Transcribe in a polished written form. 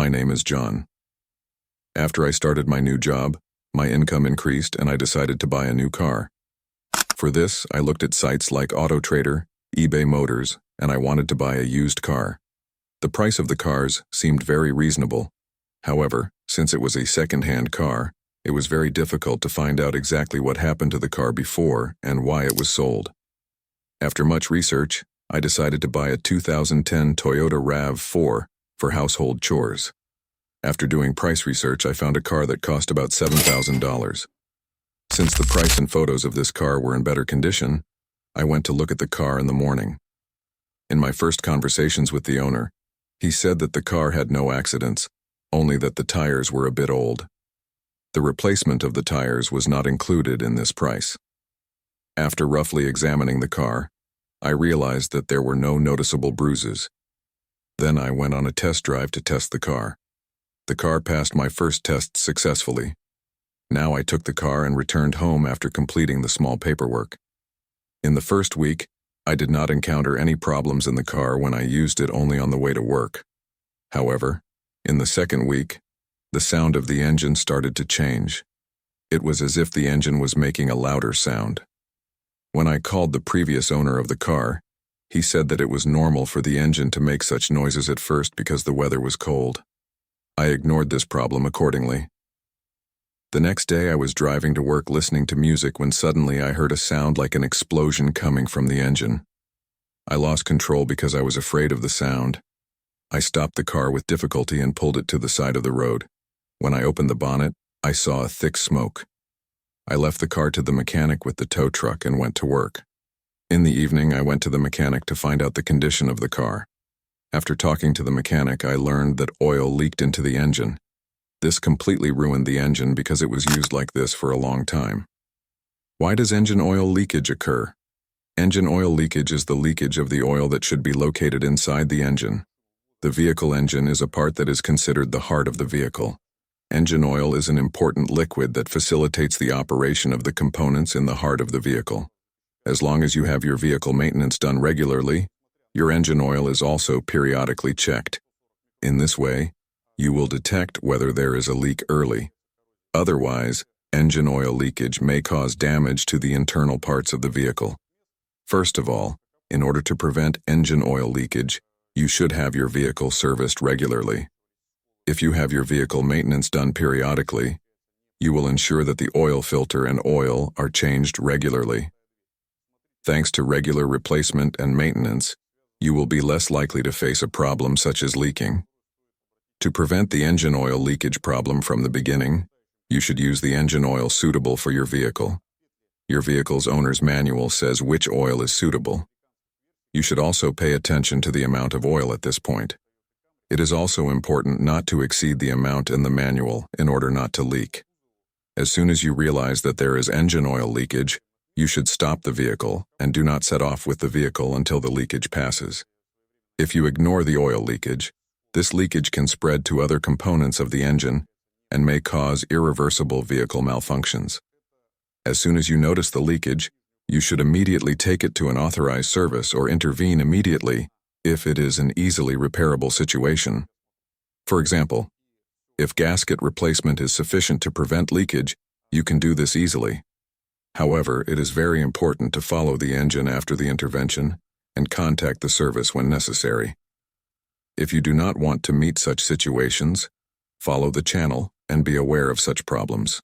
My name is John. After I started my new job, my income increased and I decided to buy a new car. For this, I looked at sites like AutoTrader, eBay Motors, and I wanted to buy a used car. The price of the cars seemed very reasonable. However, since it was a second-hand car, it was very difficult to find out exactly what happened to the car before and why it was sold. After much research, I decided to buy a 2010 Toyota Rav4 for household chores. After doing price research, I found a car that cost about $7,000. Since the price and photos of this car were in better condition, I went to look at the car in the morning. In my first conversations with the owner, he said that the car had no accidents, only that the tires were a bit old. The replacement of the tires was not included in this price. After roughly examining the car, I realized that there were no noticeable bruises. Then I went on a test drive to test the car. The car passed my first test successfully. Now I took the car and returned home after completing the small paperwork. In the first week, I did not encounter any problems in the car when I used it only on the way to work. However, in the second week, the sound of the engine started to change. It was as if the engine was making a louder sound. When I called the previous owner of the car, he said that it was normal for the engine to make such noises at first because the weather was cold. I ignored this problem accordingly. The next day I was driving to work listening to music when suddenly I heard a sound like an explosion coming from the engine. I lost control because I was afraid of the sound. I stopped the car with difficulty and pulled it to the side of the road. When I opened the bonnet, I saw a thick smoke. I left the car to the mechanic with the tow truck and went to work. In the evening, I went to the mechanic to find out the condition of the car. After talking to the mechanic, I learned that oil leaked into the engine. This completely ruined the engine because it was used like this for a long time. Why does engine oil leakage occur? Engine oil leakage is the leakage of the oil that should be located inside the engine. The vehicle engine is a part that is considered the heart of the vehicle. Engine oil is an important liquid that facilitates the operation of the components in the heart of the vehicle. As long as you have your vehicle maintenance done regularly, your engine oil is also periodically checked. In this way, you will detect whether there is a leak early. Otherwise, engine oil leakage may cause damage to the internal parts of the vehicle. First of all, in order to prevent engine oil leakage, you should have your vehicle serviced regularly. If you have your vehicle maintenance done periodically, you will ensure that the oil filter and oil are changed regularly. Thanks to regular replacement and maintenance, you will be less likely to face a problem such as leaking. To prevent the engine oil leakage problem from the beginning, you should use the engine oil suitable for your vehicle. Your vehicle's owner's manual says which oil is suitable. You should also pay attention to the amount of oil at this point. It is also important not to exceed the amount in the manual in order not to leak. As soon as you realize that there is engine oil leakage, you should stop the vehicle and do not set off with the vehicle until the leakage passes. If you ignore the oil leakage, this leakage can spread to other components of the engine and may cause irreversible vehicle malfunctions. As soon as you notice the leakage, you should immediately take it to an authorized service or intervene immediately if it is an easily repairable situation. For example, if gasket replacement is sufficient to prevent leakage, you can do this easily. However, it is very important to follow the engine after the intervention and contact the service when necessary. If you do not want to meet such situations, follow the channel and be aware of such problems.